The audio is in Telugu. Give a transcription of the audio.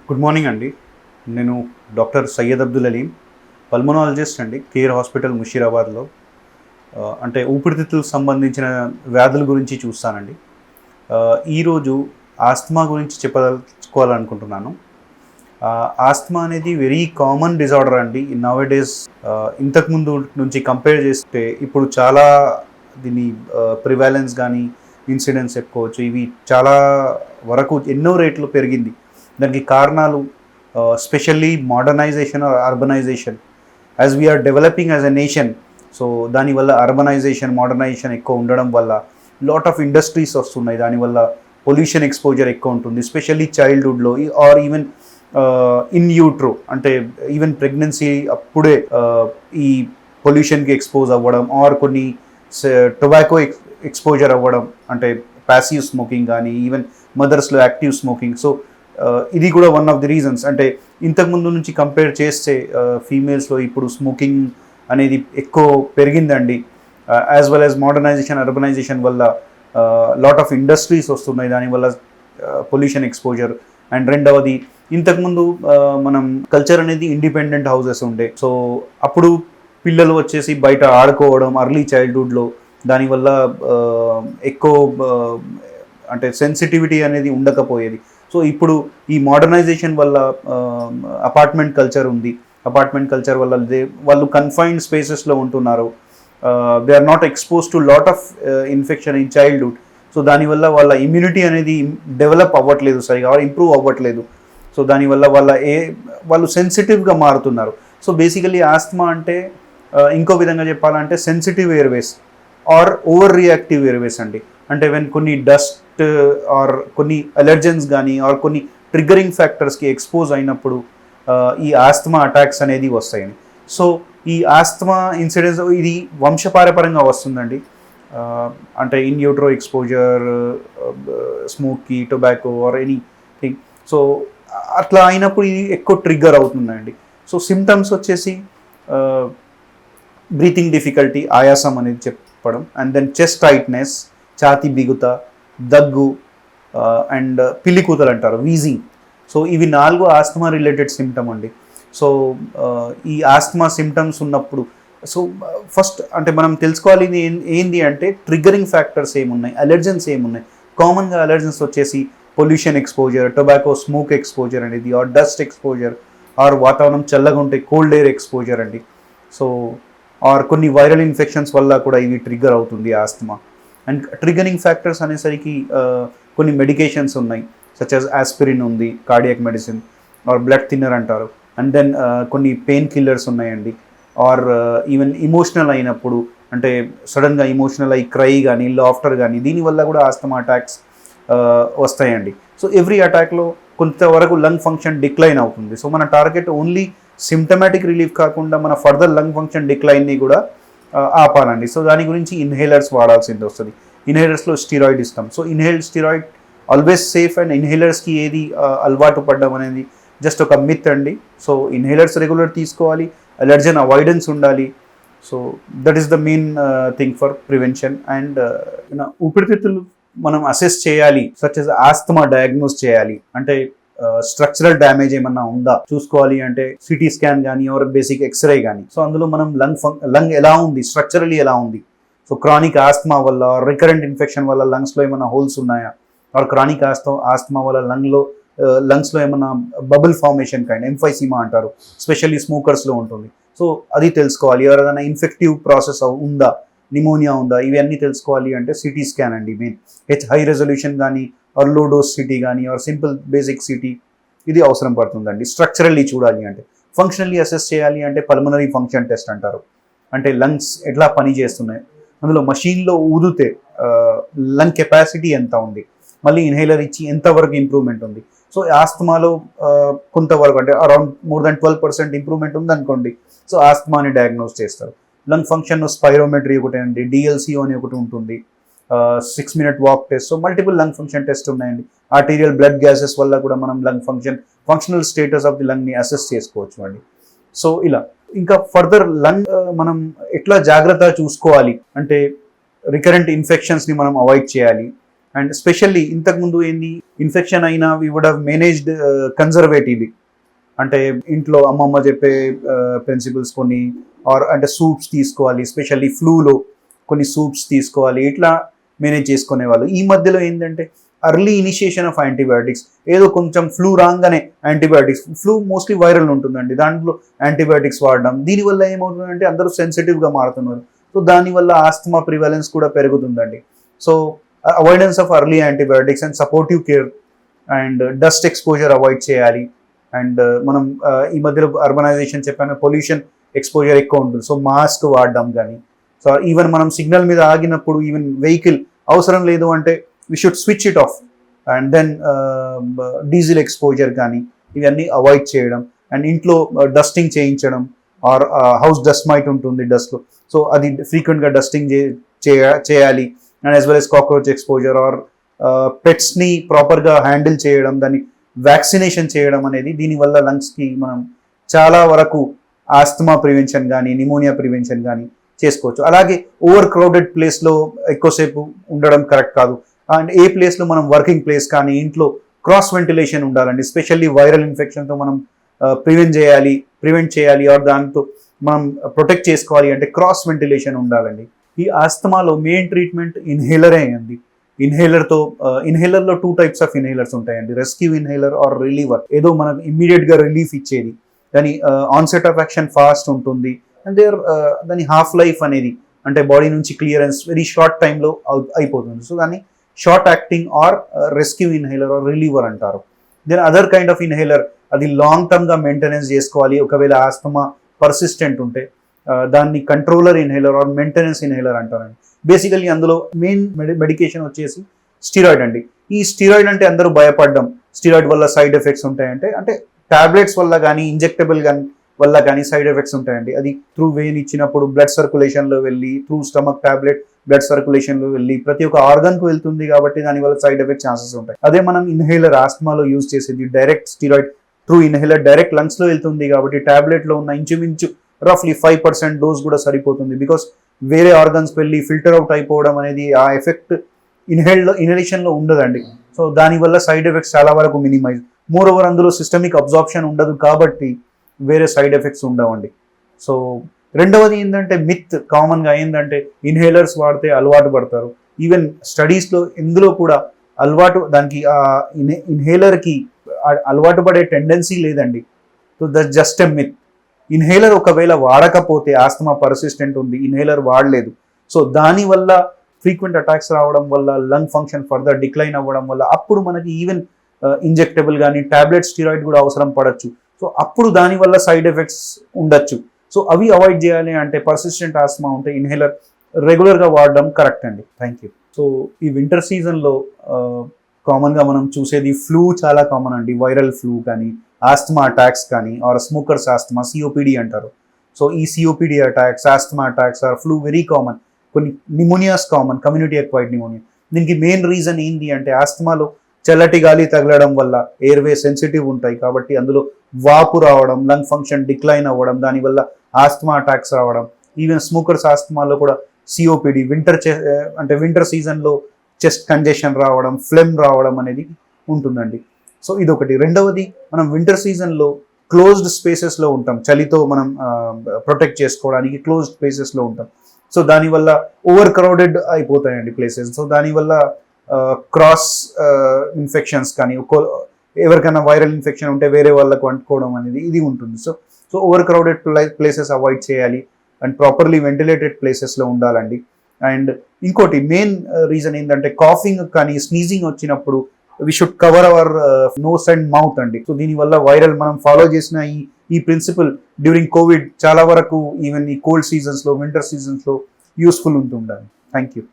గుడ్ మార్నింగ్ అండి. నేను డాక్టర్ సయ్యద్ అబ్దుల్ అలీం, పల్మనాలజిస్ట్ అండి, కేర్ హాస్పిటల్ ముషీరాబాద్లో. అంటే ఊపిరితిత్తులకు సంబంధించిన వ్యాధుల గురించి చూస్తానండి. ఈరోజు ఆస్తమా గురించి చెప్పదలుచుకోవాలనుకుంటున్నాను. ఆస్తమా అనేది వెరీ కామన్ డిజార్డర్ అండి నౌ ఎ డేస్. ఇంతకుముందు నుంచి కంపేర్ చేస్తే ఇప్పుడు చాలా దీని ప్రివాలెన్స్ కానీ ఇన్సిడెన్స్ చెప్పుకోవచ్చు, ఇవి చాలా వరకు ఎన్నో రేట్లు పెరిగింది. దానికి కారణాలు specially modernization or urbanization. As we are developing as a nation, so దానివల్ల అర్బనైజేషన్ మోడర్నైజేషన్ ఎక్కువ ఉండడం వల్ల లాట్ ఆఫ్ ఇండస్ట్రీస్ వస్తున్నాయి. దానివల్ల పొల్యూషన్ ఎక్స్పోజర్ ఎక్కువ ఉంటుంది, specially చైల్డ్హుడ్లో are even in utero, అంటే ఈవెన్ ప్రెగ్నెన్సీ అప్పుడే ఈ పొల్యూషన్కి ఎక్స్పోజ్ అవ్వడం, ఆర్ కొన్ని టొబాకో ఎక్స్పోజర్ అవ్వడం, అంటే ప్యాసివ్ స్మోకింగ్ కానీ ఈవెన్ మదర్స్లో యాక్టివ్ స్మోకింగ్. సో ఇది కూడా వన్ ఆఫ్ ది రీజన్స్. అంటే ఇంతకుముందు నుంచి కంపేర్ చేస్తే ఫీమేల్స్లో ఇప్పుడు స్మోకింగ్ అనేది ఎక్కువ పెరిగిందండి. As well as modernisation urbanisation వల్ల లాట్ ఆఫ్ ఇండస్ట్రీస్ వస్తున్నాయి, దానివల్ల పొల్యూషన్ ఎక్స్పోజర్. అండ్ రెండవది, ఇంతకుముందు మనం కల్చర్ అనేది ఇండిపెండెంట్ హౌసెస్ ఉండే, సో అప్పుడు పిల్లలు వచ్చేసి బయట ఆడుకోవడం అర్లీ చైల్డ్హుడ్లో, దానివల్ల ఎక్కువ అంటే సెన్సిటివిటీ అనేది ఉండకపోయేది. సో ఇప్పుడు ఈ మోడర్నైజేషన్ వల్ల అపార్ట్మెంట్ కల్చర్ ఉంది, అపార్ట్మెంట్ కల్చర్ వల్ల వాళ్ళు కన్ఫైన్డ్ స్పేసెస్లో ఉంటున్నారు. They are not expose to lot of infection in childhood. So దానివల్ల వాళ్ళ ఇమ్యూనిటీ అనేది డెవలప్ అవ్వట్లేదు సరిగా, ఇంప్రూవ్ అవ్వట్లేదు. సో దానివల్ల వాళ్ళు సెన్సిటివ్గా మారుతున్నారు. సో బేసికలీ ఆస్తమా అంటే ఇంకో విధంగా చెప్పాలంటే sensitive airways or over reactive airways అండి. అంటే వెన్ కొన్ని డస్ట్ ఆర్ కొన్ని అలర్జెన్స్ కానీ ఆర్ కొన్ని ట్రిగ్గరింగ్ ఫ్యాక్టర్స్కి ఎక్స్పోజ్ అయినప్పుడు ఈ ఆస్తమా అటాక్స్ అనేది వస్తాయండి. సో ఈ ఆస్తమా ఇన్సిడెన్స్ ఇది వంశపారపరంగా వస్తుందండి. అంటే ఇన్ యూట్రో ఎక్స్పోజర్, స్మోక్కి, టొబాకో ఆర్ ఎనీథింగ్. సో అట్లా అయినప్పుడు ఇది ఎక్కువ ట్రిగ్గర్ అవుతుందండి. సో సిమ్టమ్స్ వచ్చేసి బ్రీతింగ్ డిఫికల్టీ, ఆయాసం అనేది చెప్పడం, అండ్ దెన్ చెస్ట్ టైట్నెస్, ఛాతీ బిగుత, దగ్గు, అండ్ పిల్లికూతలు అంటారు, వీజింగ్. సో ఇవి 4 ఆస్తమా రిలేటెడ్ సిమ్టమ్ అండి. సో ఈ ఆస్తమా సిమ్టమ్స్ ఉన్నప్పుడు సో ఫస్ట్ అంటే మనం తెలుసుకోవాలి ఏంటి అంటే ట్రిగ్గరింగ్ ఫ్యాక్టర్స్ ఏమున్నాయి, అలర్జెన్స్ ఏమున్నాయి. కామన్గా అలర్జెన్స్ వచ్చేసి pollution exposure, tobacco smoke exposure అనేది, ఆర్ డస్ట్ ఎక్స్పోజర్, ఆర్ వాతావరణం చల్లగా ఉంటే కోల్డ్ ఎయిర్ ఎక్స్పోజర్ అండి. సో ఆర్ కొన్ని వైరల్ ఇన్ఫెక్షన్స్ వల్ల కూడా ఇవి ట్రిగ్గర్ అవుతుంది ఆస్తమా. అండ్ ట్రిగరింగ్ ఫ్యాక్టర్స్ అనేసరికి కొన్ని మెడికేషన్స్ ఉన్నాయి, సచ్ యాజ్ ఆస్పిరిన్ ఉంది, cardiac medicine, or blood thinner అంటారు. అండ్ దెన్ కొన్ని పెయిన్ కిల్లర్స్ ఉన్నాయండి. ఆర్ ఈవెన్ ఇమోషనల్ అయినప్పుడు, అంటే సడన్గా ఇమోషనల్ అయ్యి క్రై కానీ లాఫ్టర్ కానీ, దీనివల్ల కూడా ఆస్తమా అటాక్స్ వస్తాయండి. సో ఎవ్రీ అటాక్లో కొంతవరకు లంగ్ ఫంక్షన్ డిక్లైన్ అవుతుంది. సో మన టార్గెట్ ఓన్లీ సిమ్టమాటిక్ రిలీఫ్ కాకుండా మన ఫర్దర్ లంగ్ ఫంక్షన్ డిక్లైన్ని కూడా ఆపాలండి. సో దాని గురించి ఇన్హేలర్స్ వాడాల్సింది వస్తుంది. ఇన్హేలర్స్లో స్టీరాయిడ్ ఇస్తాం. So inhaled steroid always safe, and ఇన్హేలర్స్కి ఏది అలవాటు పడ్డం అనేది జస్ట్ ఒక మిత్ అండి. సో ఇన్హేలర్స్ రెగ్యులర్ తీసుకోవాలి, అలర్జన్ అవాయిడెన్స్ ఉండాలి. So that is the main thing for prevention. And ఊపిరితిత్తులు మనం అసెస్ చేయాలి, సచ్ యాజ్ ఆస్తమా డయాగ్నోస్ చేయాలి. అంటే స్ట్రక్చరల్ డ్యామేజ్ ఏమన్నా ఉందా చూసుకోవాలి, అంటే సిటీ స్కాన్ కానీ ఆర్ బేసిక్ ఎక్స్రే కానీ. సో అందులో మనం లంగ్ ఎలా ఉంది, స్ట్రక్చరలీ ఎలా ఉంది. సో క్రానిక్ ఆస్తమా వల్ల, రికరెంట్ ఇన్ఫెక్షన్ వల్ల లంగ్స్లో ఏమైనా హోల్స్ ఉన్నాయా, ఆర్ క్రానిక్ ఆస్తమా వల్ల లంగ్స్లో ఏమైనా బబుల్ ఫార్మేషన్ కైండ్, ఎంఫైసీమా అంటారు, స్పెషల్లీ స్మోకర్స్లో ఉంటుంది. సో అది తెలుసుకోవాలి. ఎవరైనా ఇన్ఫెక్టివ్ ప్రాసెస్ ఉందా, నిమోనియా ఉందా, ఇవన్నీ తెలుసుకోవాలి అంటే సిటీ స్కాన్ అండి మెయిన్. హై రెజల్యూషన్ కానీ ఆర్ లో డోస్ సిటీ కానీ ఆర్ సింపుల్ బేసిక్ సిటీ ఇది అవసరం పడుతుందండి. స్ట్రక్చరల్లీ చూడాలి అంటే. ఫంక్షనల్లీ అసెస్ చేయాలి అంటే పల్మనరీ ఫంక్షన్ టెస్ట్ అంటారు. అంటే లంగ్స్ ఎట్లా పని చేస్తున్నాయి, అందులో మషీన్లో ఊదితే లంగ్ కెపాసిటీ ఎంత ఉంది, మళ్ళీ ఇన్హేలర్ ఇచ్చి ఎంతవరకు ఇంప్రూవ్మెంట్ ఉంది. సో ఆస్తమాలో కొంతవరకు అంటే అరౌండ్ మోర్ దెన్ 12% ఇంప్రూవ్మెంట్ ఉంది అనుకోండి, సో ఆస్తమాని డయాగ్నోస్ చేస్తారు. లంగ్ ఫంక్షన్ స్పైరోమెట్రీ ఒకటి అండి, డిఎల్సిఓ అని ఒకటి ఉంటుంది, 6 minute walk test. So multiple lung function test ఉన్నాయండి. ఆర్టీరియల్ బ్లడ్ గ్యాసెస్ వల్ల కూడా మనం lung functional status of the లంగ్ని అసెస్ చేసుకోవచ్చు అండి. సో ఇలా ఇంకా ఫర్దర్ లంగ్ మనం ఎట్లా జాగ్రత్త చూసుకోవాలి అంటే రికరెంట్ ఇన్ఫెక్షన్స్ని మనం అవాయిడ్ చేయాలి. అండ్ స్పెషల్లీ ఇంతకుముందు ఏంది ఇన్ఫెక్షన్ అయినా వీ వుడ్ హ్యావ్ మేనేజ్డ్ కన్జర్వేటివ్లీ, అంటే ఇంట్లో అమ్మమ్మ చెప్పే ప్రిన్సిపల్స్ కొన్ని, ఆర్ అంటే సూప్స్ తీసుకోవాలి, స్పెషల్లీ ఫ్లూలో కొన్ని సూప్స్ తీసుకోవాలి, ఇట్లా మేనేజ్ చేసుకునేవాళ్ళు. ఈ మధ్యలో ఏంటంటే అర్లీ ఇనిషియేషన్ ఆఫ్ యాంటీబయాటిక్స్, ఏదో కొంచెం ఫ్లూ రాగానే యాంటీబయాటిక్స్, ఫ్లూ మోస్ట్లీ వైరల్ ఉంటుందండి, దాంట్లో యాంటీబయాటిక్స్ వాడడం, దీనివల్ల ఏమవుతుందంటే అందరూ సెన్సిటివ్గా మారుతున్నారు. సో దానివల్ల ఆస్తమా ప్రివాలెన్స్ కూడా పెరుగుతుందండి. So avoidance of early antibiotics and supportive care and dust exposure avoid చేయాలి. అండ్ మనం ఈ మధ్యలో అర్బనైజేషన్ చెప్పాను, పొల్యూషన్ ఎక్స్పోజర్ ఎక్కువ ఉంటుంది, సో మాస్క్ వాడడం కానీ, సో ఈవెన్ మనం సిగ్నల్ మీద ఆగినప్పుడు ఈవెన్ వెహికల్ అవసరం లేదు అంటే we should switch it off, and then diesel exposure కానీ ఇవన్నీ అవాయిడ్ చేయడం, అండ్ ఇంట్లో డస్టింగ్ చేయించడం, ఆర్ హౌస్ డస్ట్ మైట్ ఉంటుంది డస్ట్లో, సో అది ఫ్రీక్వెంట్గా డస్టింగ్ చేయాలి. And as well as cockroach exposure or పెట్స్ని ప్రాపర్గా హ్యాండిల్ చేయడం, దాన్ని వ్యాక్సినేషన్ చేయడం అనేది దీనివల్ల లంగ్స్కి మనం చాలా వరకు ఆస్తమా ప్రివెన్షన్ కానీ నిమోనియా ప్రివెన్షన్ కానీ చేసుకోవచ్చు. అలాగే ఓవర్ క్రౌడెడ్ ప్లేస్లో ఎక్కువసేపు ఉండడం కరెక్ట్ కాదు. అండ్ ఏ ప్లేస్లో మనం వర్కింగ్ ప్లేస్ కానీ ఇంట్లో క్రాస్ వెంటిలేషన్ ఉండాలండి, స్పెషల్లీ వైరల్ ఇన్ఫెక్షన్తో మనం ప్రివెంట్ చేయాలి ఆర్ దాంతో మనం ప్రొటెక్ట్ చేసుకోవాలి అంటే క్రాస్ వెంటిలేషన్ ఉండాలండి. ఈ ఆస్తమాలో మెయిన్ ట్రీట్మెంట్ ఇన్హేలరే అండి. ఇన్హేలర్లో 2 types ఆఫ్ ఇన్హేలర్స్ ఉంటాయండి, రెస్క్యూ ఇన్హేలర్ ఆర్ రిలీవర్, ఏదో మనకు ఇమ్మీడియట్గా రిలీఫ్ ఇచ్చేది, దాని ఆన్సెట్ ఆఫ్ యాక్షన్ ఫాస్ట్ ఉంటుంది, అండ్ దాని హాఫ్ లైఫ్ అనేది అంటే బాడీ నుంచి క్లియరెన్స్ వెరీ షార్ట్ టైంలో అయిపోతుంది. సో దాన్ని short acting or rescue inhaler or reliever అంటారు. Then other kind of inhaler, అది లాంగ్ టర్మ్గా మెయింటెనెన్స్ చేసుకోవాలి. ఒకవేళ ఆస్తమా పర్సిస్టెంట్ ఉంటే దాన్ని controller inhaler or maintenance inhaler అంటారండి. బేసికలీ అందులో మెయిన్ మెడికేషన్ వచ్చేసి స్టీరాయిడ్ అండి. ఈ స్టీరాయిడ్ అంటే అందరూ భయపడ్డం, స్టీరాయిడ్ వల్ల సైడ్ ఎఫెక్ట్స్ ఉంటాయంటే, అంటే టాబ్లెట్స్ వల్ల కానీ ఇంజెక్టబుల్ వల్ల కానీ సైడ్ ఎఫెక్ట్స్ ఉంటాయండి. అది త్రూ వెయిన్ ఇచ్చినప్పుడు బ్లడ్ సర్క్యులేషన్లో వెళ్ళి, త్రూ స్టమక్ టాబ్లెట్ బ్లడ్ సర్క్యులేషన్లో వెళ్ళి ప్రతి ఒక్క ఆర్గన్కు వెళ్తుంది కాబట్టి దానివల్ల సైడ్ ఎఫెక్ట్ ఛాన్సెస్ ఉంటాయి. అదే మనం ఇన్హేలర్ ఆస్తమాలో యూజ్ చేసేది direct steroid through inhaler direct లంగ్స్లో వెళ్తుంది కాబట్టి టాబ్లెట్లో ఉన్న ఇంచుమించు రఫ్లీ 5% డోస్ కూడా సరిపోతుంది. బికాస్ వేరే ఆర్గన్స్ వెళ్ళి ఫిల్టర్ అవుట్ అయిపోవడం అనేది ఆ ఎఫెక్ట్ ఇన్హలేషన్లో ఉండదండి. సో దానివల్ల సైడ్ ఎఫెక్ట్స్ చాలా వరకు మినిమైజ్. మోర్ ఓవర్ అందులో సిస్టమిక్ అబ్జార్ప్షన్ ఉండదు కాబట్టి వేరే సైడ్ ఎఫెక్ట్స్ ఉండవండి. సో రెండవది ఏంటంటే మిత్ కామన్గా ఏంటంటే ఇన్హేలర్స్ వాడితే అలవాటు పడతారు. ఈవెన్ స్టడీస్లో ఇందులో కూడా దానికి ఇన్హేలర్కి అలవాటు పడే టెండెన్సీ లేదండి. So that just a myth. Inhaler ఒకవేళ వాడకపోతే ఆస్తమా పర్సిస్టెంట్ ఉంది, ఇన్హేలర్ వాడలేదు, సో దానివల్ల ఫ్రీక్వెంట్ అటాక్స్ రావడం వల్ల లంగ్ ఫంక్షన్ ఫర్దర్ డిక్లైన్ అవ్వడం వల్ల అప్పుడు మనకి ఈవెన్ ఇంజెక్టబుల్ కానీ టాబ్లెట్ స్టీరాయిడ్ కూడా అవసరం పడవచ్చు. సో అప్పుడు దానివల్ల సైడ్ ఎఫెక్ట్స్ ఉండొచ్చు. సో అవి అవాయిడ్ చేయాలి అంటే పర్సిస్టెంట్ ఆస్తమా ఉంటే ఇన్హేలర్ రెగ్యులర్గా వాడడం కరెక్ట్ అండి. Thank you. సో ఈ వింటర్ సీజన్లో కామన్గా మనం చూసేది ఫ్లూ చాలా కామన్ అండి. వైరల్ ఫ్లూ కానీ ఆస్తమా అటాక్స్ కానీ ఆర్ స్మోకర్స్ ఆస్తమా, సిఓపిడి అంటారు. సో ఈ COPD attacks, asthma attacks or flu very common. కొన్ని pneumonias common, community acquired pneumonia. దీనికి మెయిన్ రీజన్ ఏంటి అంటే ఆస్తమాలో చల్లటి గాలి తగలడం వల్ల ఎయిర్వే సెన్సిటివ్ ఉంటాయి కాబట్టి అందులో వాపు రావడం, లంగ్ ఫంక్షన్ డిక్లైన్ అవ్వడం, దానివల్ల ఆస్తమా అటాక్స్ రావడం. ఈవెన్ స్మోకర్స్ ఆస్తమాలో కూడా సిఓపిడి, వింటర్ సీజన్లో చెస్ట్ కంజెషన్ రావడం, ఫ్లెమ్ రావడం అనేది ఉంటుందండి. సో ఇదొకటి. రెండవది, మనం వింటర్ సీజన్లో క్లోజ్డ్ స్పేసెస్లో ఉంటాం, చలితో మనం ప్రొటెక్ట్ చేసుకోవడానికి క్లోజ్డ్ స్పేసెస్లో ఉంటాం. సో దానివల్ల ఓవర్ క్రౌడెడ్ అయిపోతాయండి ప్లేసెస్. సో దానివల్ల క్రాస్ ఇన్ఫెక్షన్స్ కానీ ఎవరికైనా వైరల్ ఇన్ఫెక్షన్ ఉంటే వేరే వాళ్ళకు అంటుకోవడం అనేది ఇది ఉంటుంది. So over crowded places avoid చేయాలి అండ్ ప్రాపర్లీ వెంటిలేటెడ్ ప్లేసెస్లో ఉండాలండి. అండ్ ఇంకోటి మెయిన్ రీజన్ ఏంటంటే కాఫింగ్ కానీ స్నీజింగ్ వచ్చినప్పుడు we should cover our nose and mouth అండి. సో దీనివల్ల వైరల్ మనం ఫాలో చేసిన ఈ ప్రిన్సిపల్ డ్యూరింగ్ కోవిడ్ చాలా వరకు ఈవెన్ ఈ కోల్డ్ సీజన్స్లో, వింటర్ సీజన్స్లో యూస్ఫుల్ ఉంటుందండి. Thank you.